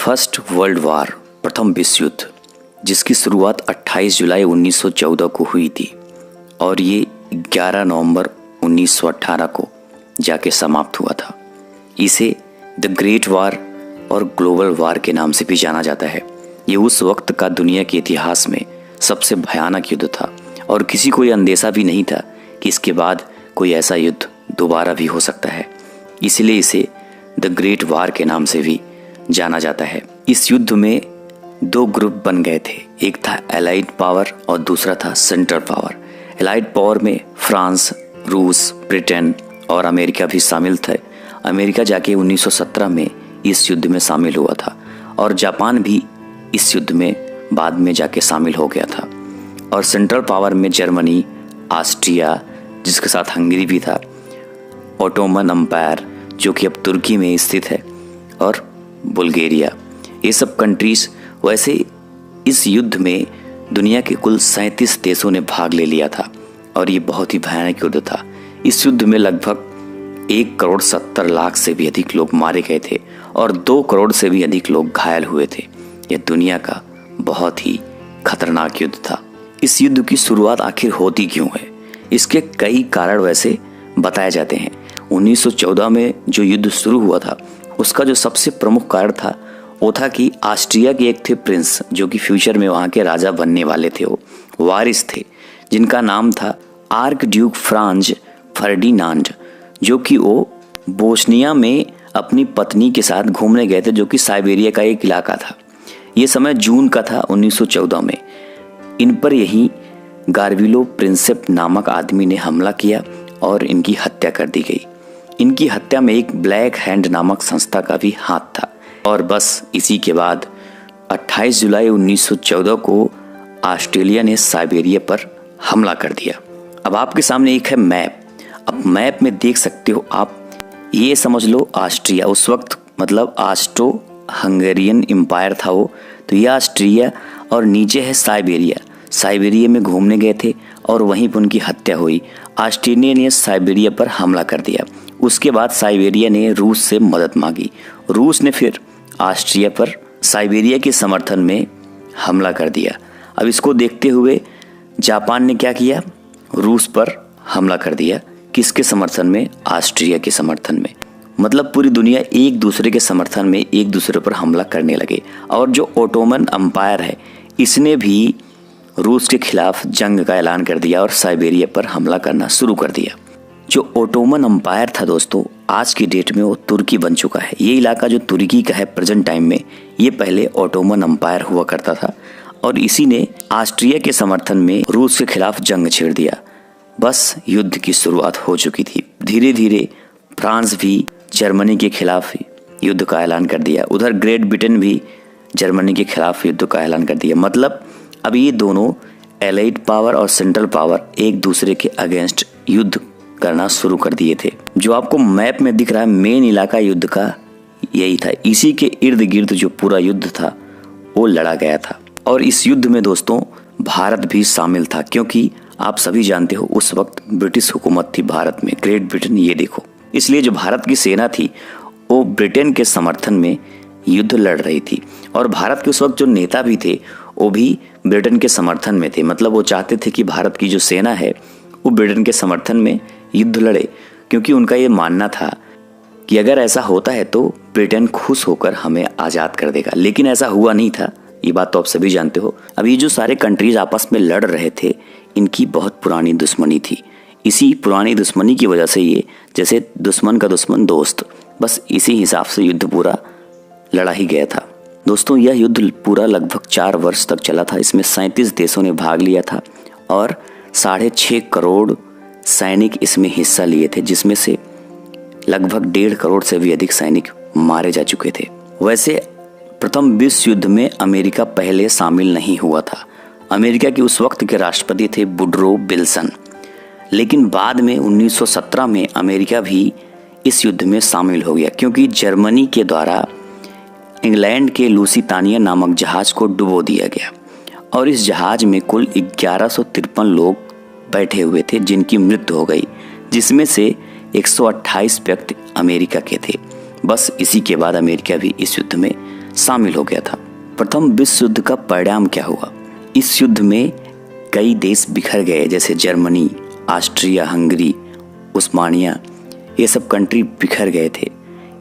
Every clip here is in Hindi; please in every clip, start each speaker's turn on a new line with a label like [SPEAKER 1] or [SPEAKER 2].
[SPEAKER 1] फर्स्ट वर्ल्ड वार, प्रथम विश्व युद्ध, जिसकी शुरुआत 28 जुलाई 1914 को हुई थी और ये 11 नवंबर 1918 को जाके समाप्त हुआ था। इसे द ग्रेट वार और ग्लोबल वार के नाम से भी जाना जाता है। ये उस वक्त का दुनिया के इतिहास में सबसे भयानक युद्ध था और किसी को यह अंदेशा भी नहीं था कि इसके बाद कोई ऐसा युद्ध दोबारा भी हो सकता है। इसलिए इसे द ग्रेट वार के नाम से भी जाना जाता है। इस युद्ध में दो ग्रुप बन गए थे, एक था एलाइड पावर और दूसरा था सेंट्रल पावर। एलाइड पावर में फ्रांस, रूस, ब्रिटेन और अमेरिका भी शामिल थे। अमेरिका जाके 1917 में इस युद्ध में शामिल हुआ था और जापान भी इस युद्ध में बाद में जाके शामिल हो गया था। और सेंट्रल पावर में जर्मनी, ऑस्ट्रिया, जिसके साथ हंगरी भी था, ओटोमन एम्पायर जो कि अब तुर्की में स्थित है, और बुल्गारिया, ये सब कंट्रीज। वैसे इस युद्ध में दुनिया के कुल 37 देशों ने भाग ले लिया था और ये बहुत ही भयानक युद्ध था। इस युद्ध में लगभग 1,70,00,000 से भी अधिक लोग मारे गए थे और 2 करोड़ से भी अधिक लोग घायल हुए थे। यह दुनिया का बहुत ही खतरनाक युद्ध था। इस युद्ध की शुरुआत आखिर होती क्यों है? इसके कई कारण वैसे बताए जाते हैं। 1914 में जो युद्ध शुरू हुआ था उसका जो सबसे प्रमुख कारण था वो था कि ऑस्ट्रिया के एक थे प्रिंस, जो कि फ्यूचर में वहाँ के राजा बनने वाले थे, वो वारिस थे, जिनका नाम था आर्क ड्यूक फ्रांज फर्डिनांड, जो कि वो बोस्निया में अपनी पत्नी के साथ घूमने गए थे, जो कि साइबेरिया का एक इलाका था। ये समय जून का था 1914 में। इन पर यही गार्विलो प्रिंसेप नामक आदमी ने हमला किया और इनकी हत्या कर दी गई। इनकी हत्या में एक ब्लैक हैंड नामक संस्था का भी हाथ था। और बस इसी के बाद 28 जुलाई 1914 को ऑस्ट्रेलिया ने साइबेरिया पर हमला कर दिया। अब आपके सामने एक है मैप। अब मैप में देख सकते हो आप, ये समझ लो ऑस्ट्रिया उस वक्त मतलब ऑस्ट्रो हंगेरियन एम्पायर था वो, तो ये ऑस्ट्रिया और नीचे है साइबेरिया। साइबेरिया में घूमने गए थे और वहीं पर उनकी हत्या हुई। ऑस्ट्रेलिया ने साइबेरिया पर हमला कर दिया। उसके बाद साइबेरिया ने रूस से मदद मांगी। रूस ने फिर ऑस्ट्रिया पर साइबेरिया के समर्थन में हमला कर दिया। अब इसको देखते हुए जापान ने क्या किया? रूस पर हमला कर दिया। किसके समर्थन में? ऑस्ट्रिया के समर्थन में। मतलब पूरी दुनिया एक दूसरे के समर्थन में एक दूसरे पर हमला करने लगे। और जो ओटोमन एम्पायर है इसने भी रूस के खिलाफ जंग का ऐलान कर दिया और साइबेरिया पर हमला करना शुरू कर दिया। जो ओटोमन एम्पायर था दोस्तों, आज की डेट में वो तुर्की बन चुका है। ये इलाका जो तुर्की का है प्रेजेंट टाइम में, ये पहले ओटोमन एम्पायर हुआ करता था और इसी ने ऑस्ट्रिया के समर्थन में रूस के खिलाफ जंग छेड़ दिया। बस युद्ध की शुरुआत हो चुकी थी। धीरे धीरे फ्रांस भी जर्मनी के खिलाफ युद्ध का ऐलान कर दिया। उधर ग्रेट ब्रिटेन भी जर्मनी के खिलाफ युद्ध का ऐलान कर दिया। मतलब अब ये दोनों एलाइड पावर और सेंट्रल पावर एक दूसरे के अगेंस्ट युद्ध करना शुरू कर दिए थे। जो आपको मैप में दिख रहा है मेन इलाका युद्ध का यही था। इसी के इर्द गिर्द जो पूरा युद्ध था वो लड़ा गया था। और इस युद्ध में दोस्तों भारत भी शामिल था, क्योंकि आप सभी जानते हो उस वक्त ब्रिटिश हुकूमत थी भारत में, ग्रेट ब्रिटेन। ये देखो, इसलिए जो भारत की सेना थी वो ब्रिटेन के समर्थन में युद्ध लड़ रही थी। और भारत के उस वक्त जो नेता भी थे वो भी ब्रिटेन के समर्थन में थे। मतलब वो चाहते थे कि भारत की जो सेना है वो ब्रिटेन के समर्थन में युद्ध लड़े, क्योंकि उनका ये मानना था कि अगर ऐसा होता है तो ब्रिटेन खुश होकर हमें आज़ाद कर देगा। लेकिन ऐसा हुआ नहीं था, ये बात तो आप सभी जानते हो। अब ये जो सारे कंट्रीज आपस में लड़ रहे थे, इनकी बहुत पुरानी दुश्मनी थी। इसी पुरानी दुश्मनी की वजह से ये जैसे दुश्मन का दुश्मन दोस्त, बस इसी हिसाब से युद्ध पूरा लड़ा ही गया था। दोस्तों यह युद्ध पूरा लगभग 4 वर्ष तक चला था। इसमें 37 देशों ने भाग लिया था और 6.5 करोड़ सैनिक इसमें हिस्सा लिए थे, जिसमें से लगभग 1.5 करोड़ से भी अधिक सैनिक मारे जा चुके थे। वैसे प्रथम विश्व युद्ध में अमेरिका पहले शामिल नहीं हुआ था। अमेरिका के उस वक्त के राष्ट्रपति थे वुडरो विल्सन, लेकिन बाद में 1917 में अमेरिका भी इस युद्ध में शामिल हो गया, क्योंकि जर्मनी के द्वारा इंग्लैंड के लुसितानिया नामक जहाज को डुबो दिया गया और इस जहाज में कुल 1153 लोग बैठे हुए थे जिनकी मृत्यु हो गई, जिसमें से 128 व्यक्ति अमेरिका के थे। बस इसी के बाद अमेरिका भी इस युद्ध में शामिल हो गया था। प्रथम विश्व युद्ध का परिणाम क्या हुआ? इस युद्ध में कई देश बिखर गए, जैसे जर्मनी, ऑस्ट्रिया हंगरी, उस्मानिया, ये सब कंट्री बिखर गए थे।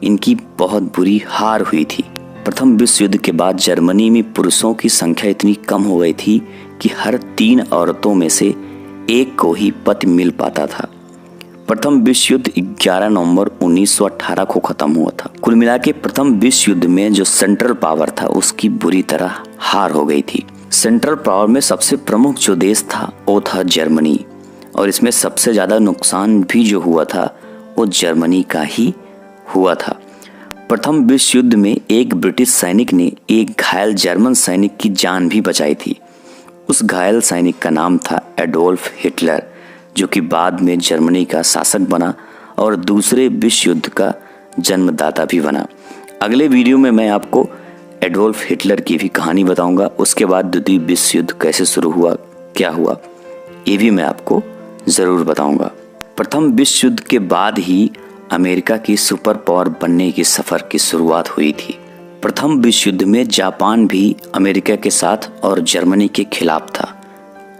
[SPEAKER 1] इनकी बहुत बुरी हार हुई थी। प्रथम विश्व युद्ध के बाद जर्मनी में पुरुषों की संख्या इतनी कम हो गई थी कि हर 3 औरतों में से एक को ही पति मिल पाता था। प्रथम विश्व युद्ध 11 नवंबर 1918 को खत्म हुआ था। कुल मिला के प्रथम विश्व युद्ध में जो सेंट्रल पावर था उसकी बुरी तरह हार हो गई थी। सेंट्रल पावर में सबसे प्रमुख जो देश था वो था जर्मनी, और इसमें सबसे ज्यादा नुकसान भी जो हुआ था वो जर्मनी का ही हुआ था। प्रथम विश्व युद्ध में एक ब्रिटिश सैनिक ने एक घायल जर्मन सैनिक की जान भी बचाई थी। उस घायल सैनिक का नाम था एडोल्फ हिटलर, जो कि बाद में जर्मनी का शासक बना और दूसरे विश्व युद्ध का जन्मदाता भी बना। अगले वीडियो में मैं आपको एडोल्फ हिटलर की भी कहानी बताऊंगा। उसके बाद द्वितीय विश्व युद्ध कैसे शुरू हुआ, क्या हुआ, ये भी मैं आपको जरूर बताऊंगा। प्रथम विश्व युद्ध के बाद ही अमेरिका की सुपर पावर बनने की सफर की शुरुआत हुई थी। प्रथम विश्व युद्ध में जापान भी अमेरिका के साथ और जर्मनी के खिलाफ था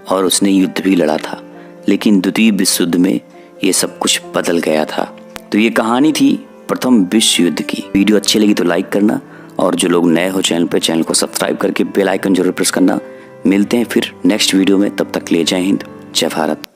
[SPEAKER 1] और उसने युद्ध भी लड़ा था, लेकिन द्वितीय विश्व युद्ध में ये सब कुछ बदल गया था। तो ये कहानी थी प्रथम विश्व युद्ध की। वीडियो अच्छी लगी तो लाइक करना, और जो लोग नए हो चैनल पे, चैनल को सब्सक्राइब करके बेल आइकन जरूर प्रेस करना। मिलते हैं फिर नेक्स्ट वीडियो में, तब तक के लिए जय हिंद, जय भारत।